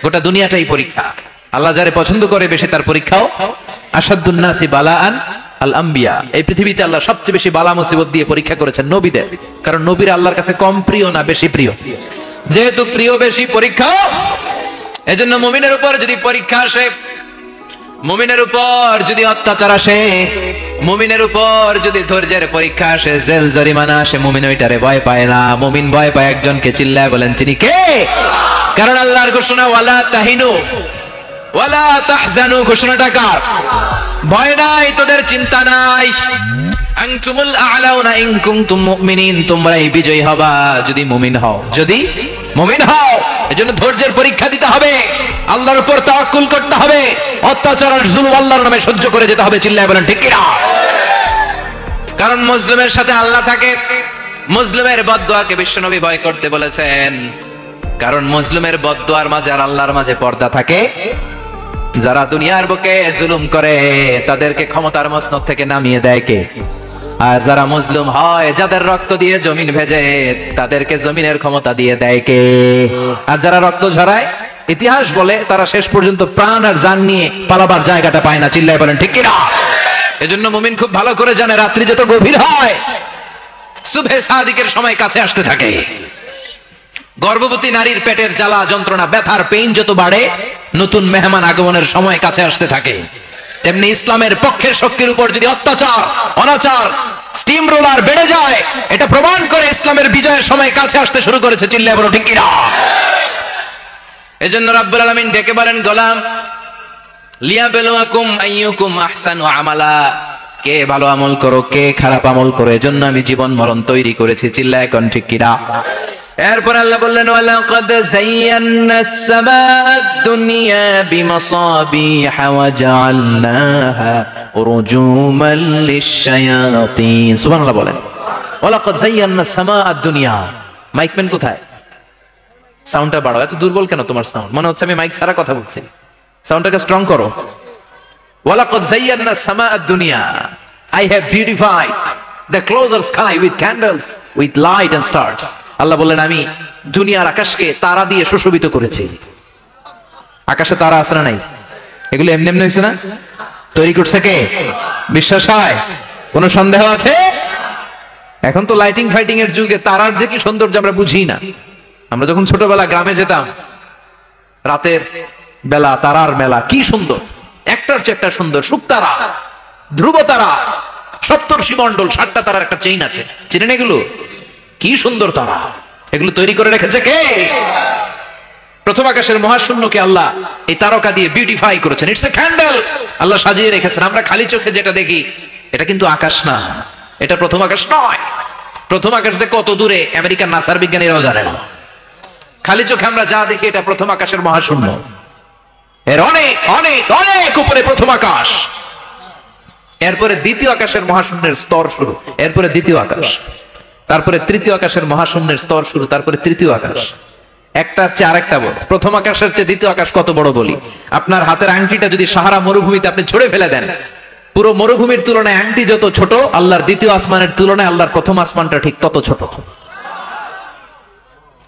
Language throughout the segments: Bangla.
গোটা দুনিয়াটাই পরীক্ষা। আল্লাহ যারে পছন্দ করে বেশি তার পরীক্ষাও। আসাদুন নাসি বালাআন আল আম্বিয়া। এই পৃথিবীতে আল্লাহ সবচেয়ে বেশি বালা মুসিবত দিয়ে পরীক্ষা করেছেন নবীদের, কারণ নবীরা আল্লাহর কাছে কম প্রিয় না বেশি প্রিয়। যেহেতু প্রিয় বেশি, পরীক্ষা। এজন্য মুমিনের উপর যদি পরীক্ষা আসে, মুমিনের উপর যদি অত্যাচার আসে, মুমিনের উপর যদি ধৈর্যের পরীক্ষা আসে, জেল জরিমানা আসে, মুমিন ওইটারে ভয় পায় না। মুমিন ভয় পায় একজনকে, চিল্লায় বলেন তিনি কে? কারণ আল্লাহর ঘোষণা ওয়ালা তাহিনু ওয়ালা তাহজানু। ঘোষণাটা কার? ভয় নাই, তোদের চিন্তা নাই। আনতুমুল আ'লাউনা ইন কুনতুম মুমিনিন। তোমরাই বিজয়ী হবা যদি মুমিন হও, যদি মুমিন হও। এজন্য ধৈর্যের পরীক্ষা দিতে হবে, আল্লাহর উপর তাওয়াক্কুল করতে হবে, অত্যাচার আর জুলুম আল্লাহর নামে সহ্য করে যেতে হবে। চিল্লায় বলেন ঠিক কিনা? কারণ মুসলিমের সাথে আল্লাহ থাকে। মুসলিমের বদদুয়াকে বিশ্বনবী ভয় করতে বলেছেন, কারণ মুসলিমের বদদুয়ার মাঝে আর আল্লাহর মাঝে পর্দা থাকে। যারা দুনিয়ার বুকে জুলুম করে তাদেরকে ক্ষমতার মসনদ থেকে নামিয়ে দেয় কে? আর যারা মুসলিম হয়, যাদের রক্ত দিয়ে জমিন ভেজে, তাদেরকে জমিনের ক্ষমতা দিয়ে দেয় কে? আর যারা রক্ত ঝরায়, ইতিহাস বলে তারা শেষ পর্যন্ত প্রাণ আর জান নিয়ে পালাবার জায়গাটা পায় না। চিল্লায় বলেন ঠিক কিনা? এজন্য মুমিন খুব ভালো করে জানে, রাত্রি যত গভীর হয়, সুবহে সাদিকের সময় কাছে আসতে থাকে। গর্ভবতী নারীর পেটের জ্বালা যন্ত্রণা, ব্যথার পেইন যত বাড়ে, নতুন মেহমান আগমনের সময় কাছে আসতে থাকে। তেমনি ইসলামের পক্ষের শক্তির উপর যদি অত্যাচার, অনাচার, স্টিম রোলার বেড়ে যায়, এটা প্রমাণ করে ইসলামের বিজয়ের সময় কাছে আসতে শুরু করেছে। চিল্লায় বলো ঠিক কিনা? এজন্য রাব্বুল আলামিন ডেকে বলেন, গোলাম লিয়াবলুয়াকুম আইয়ুকুম আহসানু আমালা। কে ভালো আমল করো, কে খারাপ আমল করো, এজন্য আমি জীবন মরণ তৈরি করেছি। চিল্লায় এখন ঠিক কিনা? এরপর আল্লাহ বললেন, ওয়ালাকাদ যায়্যানাস সামাআদ দুনিয়া বিমাসাবিহা ওয়া জাআলনাহা রুজুমান লিশ-শায়াতিন। সুবহানাল্লাহ বলেন। ওয়ালাকাদ যায়্যানাস সামাআদ দুনিয়া। মাইকম্যান কোথায়? সাউন্ডটা বাড়াও। এত দুর্বল কেন তোমার সাউন্ড? মনে হচ্ছে আমি মাইক ছাড়া কথা বলছি। সাউন্ডটাকে স্ট্রং করো। ওয়ালাকাদ যায়্যানাস সামাআদ দুনিয়া। I have beautified the closer sky with candles, with light and stars. আল্লাহ বললেন, আমি দুনিয়ার আকাশকে তারা দিয়ে সুশোভিত করেছি। আকাশে তারা আছে না নাই? এগুলো এমনি এমনি হয়েছে না? তৈরি করছে কে? বিশ্বাস হয়? কোন সন্দেহ আছে? এখন তো লাইটিং ফাইটিং এর যুগে তারার যে কি সৌন্দর্য আমরা বুঝি না। আমরা যখন ছোটবেলা গ্রামে যেতাম, রাতের বেলা তারার মেলা, কি সুন্দর, একটার চেয়ে একটা সুন্দর। শুকতারা, ধ্রুব তারা, সপ্তর্ষি মণ্ডল, 7টা তারার একটা চেইন আছে, চিনেন এগুলো? কি সুন্দর তারা! এগুলো তৈরি করে রেখেছে কে? প্রথম আকাশের মহাশূন্যকে আল্লাহ এই তারকা দিয়ে বিউটিফাই করেছেন। It's a candle. আল্লাহ সাজিয়ে রেখেছেন। আমরা খালি চোখে যেটা দেখি, এটা কিন্তু আকাশ না, এটা প্রথম আকাশ নয়। প্রথম আকাশ যে কত দূরে আমেরিকার নাসার বিজ্ঞানীরাও জানে না। খালি চোখে আমরা যা দেখি, এটা প্রথম আকাশের মহাশূন্য। এর অনেক অনেক অনেক উপরে প্রথম আকাশ। এরপরে দ্বিতীয় আকাশের মহাশূন্যের স্তর শুরু, এরপরে দ্বিতীয় আকাশ, তারপরে তৃতীয় আকাশের মহাশূন্যের স্তর শুরু, তারপরে তৃতীয় আকাশ। একটার চেয়ে আরেকটা বড়। প্রথম আকাশের চেয়ে দ্বিতীয় আকাশ কত বড় বলি? আপনার হাতের আংটিটা যদি সাহারা মরুভূমিতে আপনি ছুঁড়ে ফেলে দেন, পুরো মরুভূমির তুলনায় আংটি যত ছোট, আল্লাহর দ্বিতীয় আসমানের তুলনায় আল্লাহর প্রথম আসমানটা ঠিক তত ছোট।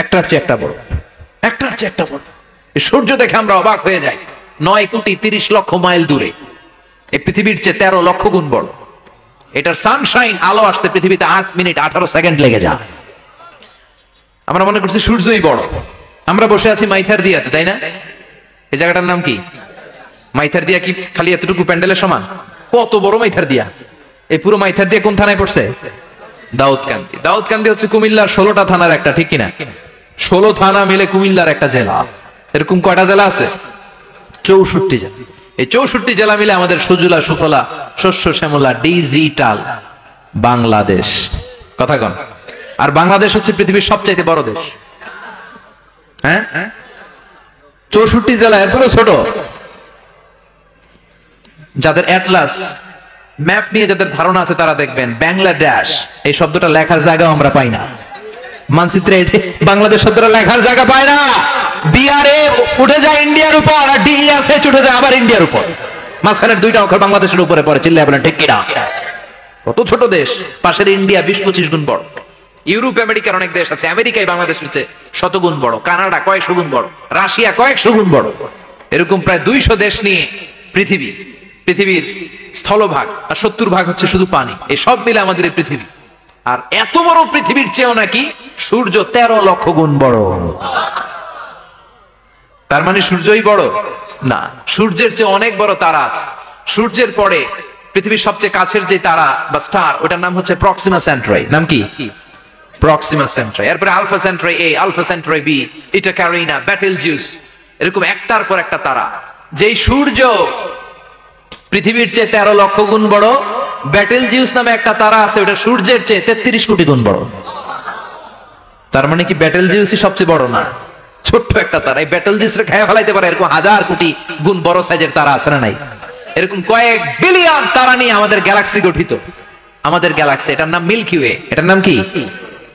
একটার চেয়ে একটা বড়, একটার চেয়ে একটা বড়। সূর্য দেখে আমরা অবাক হয়ে যাই। 9,30,00,000 মাইল দূরে, এই পৃথিবীর চেয়ে 13 লক্ষ গুণ বড়। এটার সানশাইন, আলো আসতে পৃথিবীতে 8 মিনিট 18 সেকেন্ড লেগে যায়। আমরা মনে করছি সূর্যই বড়। আমরা বসে আছি মাইথার দিয়াতে, তাই না? এই জায়গাটার নাম কি? মাইথার দিয়া। কি খালি এতটুকু প্যান্ডেলের সমান? কত বড় মাইথার দিয়া! এই পুরো মাইথার দিয়া কোন থানায় পড়ছে? দাউদকান্দি। দাউদকান্দি হচ্ছে কুমিল্লার 16টা থানার একটা, ঠিক কিনা? 16 থানা মিলে কুমিল্লার একটা জেলা। এরকম কয়টা জেলা আছে? 64 জেলা। এই 64 জেলা মিলে আমাদের সুজলা সুফলা শস্য শ্যামলা ডিজিটাল বাংলাদেশ। কথা কন। আর বাংলাদেশ হচ্ছে পৃথিবীর সবচাইতে বড় দেশ। হ্যাঁ, 64 জেলা, এরপরে ছোট। যাদের অ্যাটলাস ম্যাপ নিয়ে যাদের ধারণা আছে, তারা দেখবেন বাংলাদেশ এই শব্দটা লেখার জায়গা আমরা পাই না। মানচিত্রে বাংলাদেশ শব্দটা লেখার জায়গা পায় না। বিআরএ উঠে যায় ইন্ডিয়ার উপর, আর ডিএসএ উঠে যায় আবার ইন্ডিয়ার উপর। মাঝখানের 2টা অক্ষর বাংলাদেশের উপরে পড়ে। চিল্লায় বলেন ঠিক কিনা? কত ছোট দেশ। পাশের ইন্ডিয়া 20-25 গুণ বড়। ইউরোপ আমেরিকার অনেক দেশ আছে, আমেরিকায় বাংলাদেশের চেয়ে শতগুণ বড়, কানাডা কয়েকশো গুণ বড়, রাশিয়া কয়েকশো গুণ বড়। এরকম প্রায় 200 দেশ নিয়ে পৃথিবীর স্থলভাগ, আর 70% হচ্ছে শুধু পানি। এই সব মিলে আমাদের এই পৃথিবী। আর এত বড় পৃথিবীর চেয়েও নাকি সূর্য 13 লক্ষ গুণ বড়। তার মানে সূর্যই বড় না, সূর্যের চেয়ে অনেক বড় তারা আছে। সূর্যের পরে পৃথিবীর সবচেয়ে কাছের যে তারা বা স্টার, ওটার নাম হচ্ছে প্রক্সিমা সেন্ট্রাই। নাম কি? প্রক্সিমা সেন্ট্রাই। এরপরে আলফা সেন্ট্রাই এ, আলফা সেন্ট্রাই বি, ইটা ক্যারিনা, বেটেলজিউস, এরকম একটার পর একটা তারা। যেই সূর্য পৃথিবীর চেয়ে 13 লক্ষ গুণ বড়, বেটেলজিউস নামে একটা তারা আছে, ওটা সূর্যের চেয়ে 33 কোটি গুণ বড়। তার মানে কি বেটেলজিউসই সবচেয়ে বড় না? ছোট্ট একটা তারা। এই বেটেলজিউসরে খেয়ে ফেলাইতে পারে এরকম 1000 কোটি গুণ বড় সাইজের তারা আছে না নাই? এরকম কয়েক বিলিয়ন তারা নিয়ে আমাদের গ্যালাক্সি গঠিত। আমাদের গ্যালাক্সি, এটার নাম মিল্কি ওয়ে। এটার নাম কি?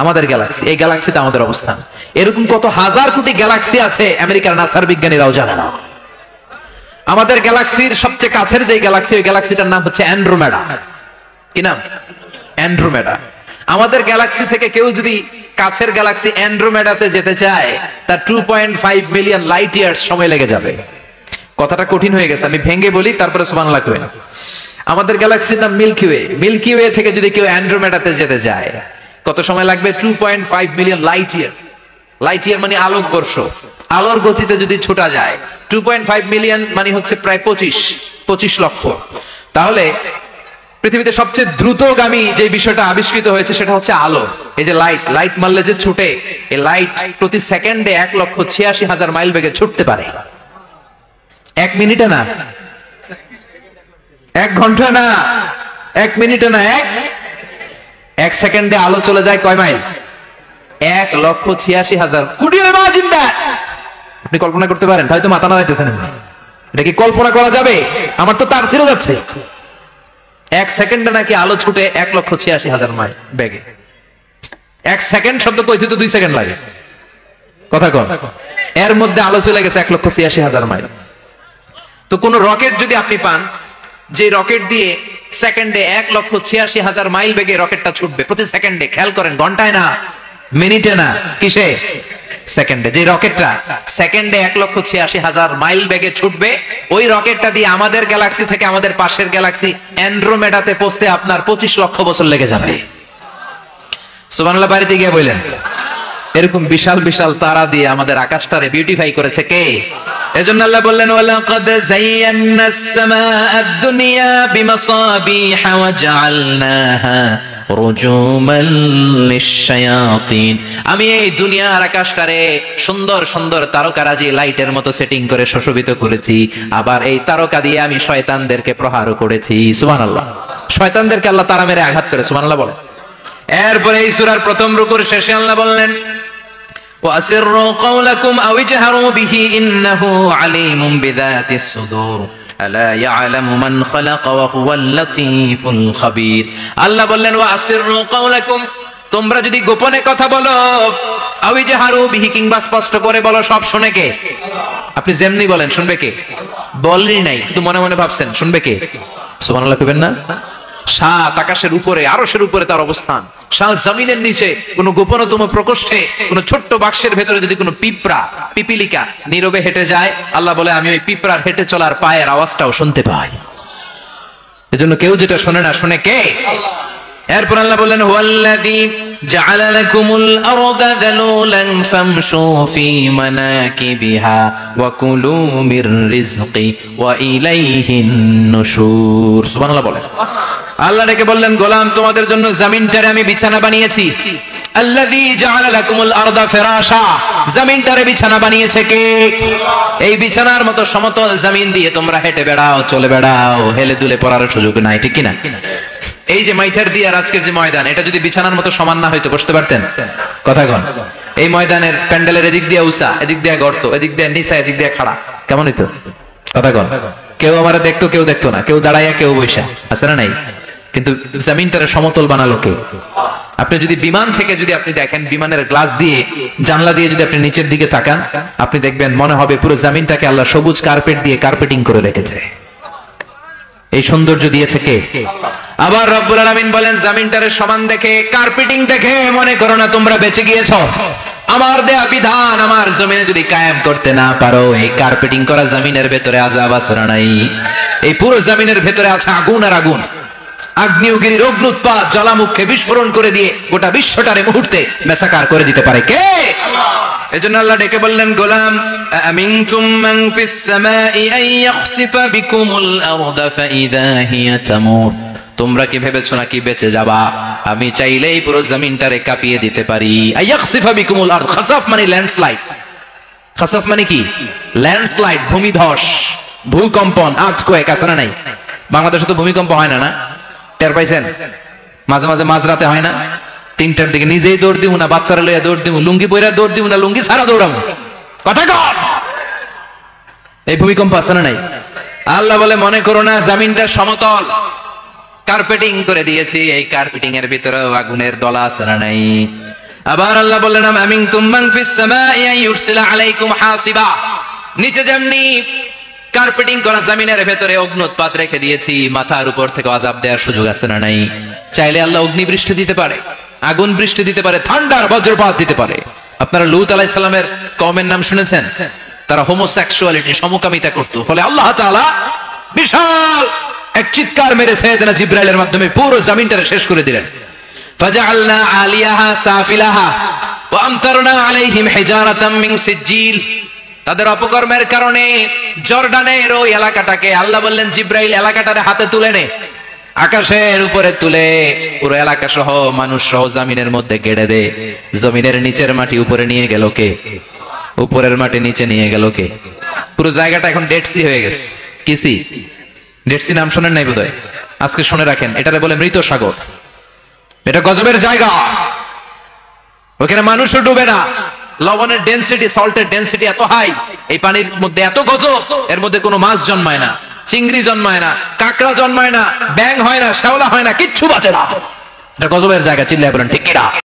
আমাদের গ্যালাক্সি। এই গ্যালাক্সিতে আমাদের অবস্থান। এরকম কত হাজার কোটি গ্যালাক্সি আছে আমেরিকার নাসার বিজ্ঞানীরাও জানে না। আমাদের গ্যালাক্সির সবচেয়ে কাছের যে গ্যালাক্সি, ওই গ্যালাক্সিটার নাম হচ্ছে অ্যান্ড্রোমেডা। কি নাম? অ্যান্ড্রোমেডা। আমাদের গ্যালাক্সি থেকে কেউ যদি কাছের গ্যালাক্সি অ্যান্ড্রোমেডাতে যেতে চায়, তার 2.5 মিলিয়ন লাইট ইয়ার্স সময় লেগে যাবে। কথাটা কঠিন হয়ে গেছে, আমি ভেঙে বলি, তারপরে সুবহানাল্লাহ কই। আমাদের গ্যালাক্সির নাম মিল্কি ওয়ে। মিল্কি ওয়ে থেকে যদি কেউ অ্যান্ড্রোমেডাতে যেতে চায়, কত সময় লাগবে? 2.5 million light year. Light year মানে আলোকবর্ষ। আলোর গতিতে যদি ছোটা যায়, 2.5 মিলিয়ন মানে হচ্ছে প্রায় 25 লক্ষ। তাহলে পৃথিবীতে সবচেয়ে দ্রুতগামী যে বিষয়টা আবিষ্কৃত হয়েছে সেটা হচ্ছে আলো। এই যে লাইট মারলে যে ছুটে, এই লাইট প্রতি সেকেন্ডে 1,86,000 মাইল বেগে ছুটতে পারে। 1 মিনিটে না, 1 ঘন্টা না, 1 মিনিটে না, 1 সেকেন্ডে আলো চলে যায় কয় মাইল? 1,86,000 কোটি মাইল। আপনি কল্পনা করতে পারেন? হয়তো মাথা নাড়াইতেছেন। এটা কি কল্পনা করা যাবে? আমার তো তার ছিঁড়ে যাচ্ছে। 1 সেকেন্ডে নাকি আলো ছুটে 1,86,000 মাইল বেগে। 1 সেকেন্ড শব্দ কইতে তো 2 সেকেন্ড লাগে। কথা কন। এর মধ্যে আলো চলে গেছে 1,86,000 মাইল। তো কোন রকেট যদি আপনি পান, যে রকেট দিয়ে সেকেন্ডে 1,86,000 মাইল বেগে রকেটটা ছুটবে প্রতি সেকেন্ডে, খেয়াল করেন, ঘন্টায় না, মিনিটে না, কিসে? সেকেন্ডে। যে রকেটটা সেকেন্ডে 1,86,000 মাইল বেগে ছুটবে, ওই রকেটটা দিয়ে আমাদের গ্যালাক্সি থেকে আমাদের পাশের গ্যালাক্সি অ্যান্ড্রোমেডাতে পৌঁছতে আপনার 25 লক্ষ বছর লেগে যাবে। সুবহানাল্লাহ বাড়িতে গিয়ে বললেন। এরকম বিশাল বিশাল তারা দিয়ে আমাদের আকাশটারে বিউটিফাই করেছে কে? এজন্য আল্লাহ বললেন, ওয়ালাকাদ যায়্যানাস সামাআদ দুনিয়া বিমাসাবিহা ওয়া জাআলনাহা রুজুমান লিশ-শায়াতিন। আমি এই দুনিয়ার আকাশটারে সুন্দর সুন্দর তারকারাজি লাইটের মতো সেটিং করে সুশোভিত করেছি। আবার এই তারকা দিয়ে আমি শয়তানদেরকে প্রহারও করেছি। সুবহানাল্লাহ। শয়তানদেরকে আল্লাহ তারা মেরে আঘাত করে। সুবহানাল্লাহ বলে। এরপরে এই সূরার প্রথম রুকুর শেষে আল্লাহ বললেন, ওয়াসিররু কাওলাকুম আও ইজহারু বিহি ইন্নাহু আলীমুম বিযাতিস সুদূর আলা ইয়ালামু মান খালাকা ওয়া হুয়াল লাতীফুল খাবীর। আল্লাহ বললেন, ওয়াসিররু কাওলাকুম, তোমরা যদি গোপনে কথা বলো, আও ইজহারু বিহি, কিংবা স্পষ্ট করে বলো, সব শুনে কে? আপনি যেমনি বলেন শুনবে কে? বলনি নাই, কিন্তু মনে মনে ভাবছেন, শুনবে কে? সুবহানাল্লাহ কইবেন না? সাত আকাশের উপরে, আরশের উপরে তার অবস্থান, সাত জমিনের নিচে কোন গোপনতম প্রকোষ্ঠে, কোন ছোট্ট বাক্সের ভেতরে যদি কোনো পিপিলিকা নীরবে হেঁটে যায়, আল্লাহ বলে আমি ওই পিঁপড়ার হেঁটে চলার পায়ের আওয়াজটাও শুনতে পাই। এজন্য কেউ যেটা শোনে না, শুনে কে? এরপর আল্লাহ বললেন, হুয়াল্লাযী জাআলা লাকুমুল আরদা যালুলান ফামশু ফি মানাকিবিহা ওয়া কুলু মির রিজকি ওয়া ইলাইহিন নুশুর। সুবহানাল্লাহ বলেন। আল্লাহ ডেকে বললেন, গোলাম, তোমাদের জন্য জমিনটারে আমি বিছানা বানিয়েছি। আল্লাযী জাআলা লাকুমুল আরদা ফিরাশা, জমিনটারে বিছানা বানিয়েছে কে? এই বিছানার মতো সমতল জমিন দিয়ে তোমরা হেঁটে বেড়াও, চলে বেড়াও, হেলে দুলে পড়ার সুযোগ নাই, ঠিক কি না? এই যে মাইথার দিয়ার আজকের যে ময়দান, এটা যদি বিছানার মতো সমান না হয়তো বসতে পারতেন? কথা কন। এই ময়দানের প্যান্ডেলের এদিক দিয়ে উঁচা, এদিক দিয়ে গর্ত, এদিক দিয়ে নিচা, এদিক দিয়ে খাড়া, কেমন হইতো? কথা কন। কেউ আমারে দেখতো, কেউ দেখতো না, কেউ দাঁড়াইয়া, কেউ বৈশা, আছে না নাই? কিন্তু জমিনটারে সমতল বানালো কে? আপনি যদি বিমান থেকে যদি আপনি দেখেন, বিমানের গ্লাস দিয়ে, জানলা দিয়ে যদি আপনি নিচের দিকে তাকান, আপনি দেখবেন মনে হবে পুরো জমিনটাকে আল্লাহ সবুজ কার্পেট দিয়ে কার্পেটিং করে রেখেছে। এই সৌন্দর্য দিয়েছে কে? আবার রব্বুল আলামিন বলেন জমিনটারে সমান দেখে, কার্পেটিং দেখে মনে করো না তোমরা বেঁচে গিয়েছো। আমার দেয়া বিধান আমার জমিনে যদি কায়েম করতে না পারো, এই কার্পেটিং করা জমিনের ভেতরে আযাব আছে না নাই? এই পুরো জমিনের ভেতরে আছে আগুন আর আগুন। আগ্নেয়গিরির অগ্নুৎপাত জ্বালামুখে বিস্ফোরণ করে দিয়ে গোটা বিশ্বটারে মুহূর্তে মেসাকার করে দিতে পারে কে? এজন্য আল্লাহ ডেকে বললেন, গোলাম আমিনতুম মান ফিস সামাই আন ইয়াখসিফা বিকুমুল আরদা ফাইদা হিয়া তামুর। তোমরা কি ভেবেছো নাকি বেঁচে যাবা? আমি চাইলেই পুরো জমিনটারে কাঁপিয়ে দিতে পারি। আইয়াখসিফা বিকুমুল আরদ, খাসাফ মানে ল্যান্ডস্লাইড। খাসাফ মানে কি? ল্যান্ডস্লাইড, ভূমিধস, ভূকম্পন, আর্থকোয়েক আছে না নাই? বাংলাদেশে তো ভূমিকম্প হয় না, না? টের পাইছেন? মাঝে মাঝে মাঝরাতে হয় না? 3টার দিকে নিজেই দৌড় দিব না বাচ্চারা লইয়া দৌড় দিব, লুঙ্গি পইরা দৌড় দিব না লুঙ্গি ছাড়া দৌড়াবো? কথা কর। এই ভূমিকম্প আছে না নাই? আল্লাহ বলে মনে করো না জমিনটা সমতল, কার্পেটিং করে দিয়েছি, এই কার্পেটিং এর ভিতরে আগুনের দলা আছে না নাই? আবার আল্লাহ বললেন আমিনতুম মান ফিস সামাই আন ইউরসিলা আলাইকুম হাসিবা। নিচে যেমনি কার্পেটিং করা জমিনের ভেতরে অগ্নুৎপাত রেখে দিয়েছি, মাথার উপর থেকে আযাব দেওয়ার সুযোগ আছে না নাই? চাইলে আল্লাহ অগ্নি বৃষ্টি দিতে পারে, আগুন বৃষ্টি দিতে পারে, ঠান্ডার বজ্রপাত দিতে পারে। আপনারা লূত আলাইহিস সালামের কওমের নাম শুনেছেন? তারা হোমোসেক্সুয়ালিটি, সমকামিতা করত। ফলে আল্লাহ তাআলা বিশাল এক চিৎকার মেরে সাইয়েদনা জিবরাইলের মাধ্যমে পুরো জমিনটারে শেষ করে দিলেন। ফাজআলনা আলিয়াহা সাফিলাহা ওয়া আমতারনা আলাইহিম হিজারাতাম মিন সিজিল। তাদের অপকর্মের কারণে জর্ডানের ওই এলাকাটাকে আল্লাহ বললেন জিবরাইল এলাকাটারে হাতে তুলে নে, আকাশের উপরে তুলে পুরো এলাকা সহ মানুষ সহ জমিনের মধ্যে গেড়ে দে। জমিনের নিচের মাটি উপরে নিয়ে গেল কে? উপরের মাটি নিচে নিয়ে গেল কে? পুরো জায়গাটা এখন ডেড সি হয়ে গেছে। কি সি? ডেড সি নাম শোনেন নাই বোধহয়? আজকে শুনে রাখেন, এটারে বলে মৃত সাগর। এটা গজবের জায়গা, ওখানে মানুষও ডুবে না। লবণের ডেনসিটি, সল্টের ডেনসিটি এত হাই, এই পানির মধ্যে এত গজব, এর মধ্যে কোনো মাছ জন্মায় না, চিংড়ি জন্মায় না, কাঁকড়া জন্মায় না, ব্যাঙ হয় না, শ্যাওলা হয় না, কিচ্ছু বাঁচে না। এটা গজবের জায়গা। চিল্লায় বলেন ঠিক কিনা?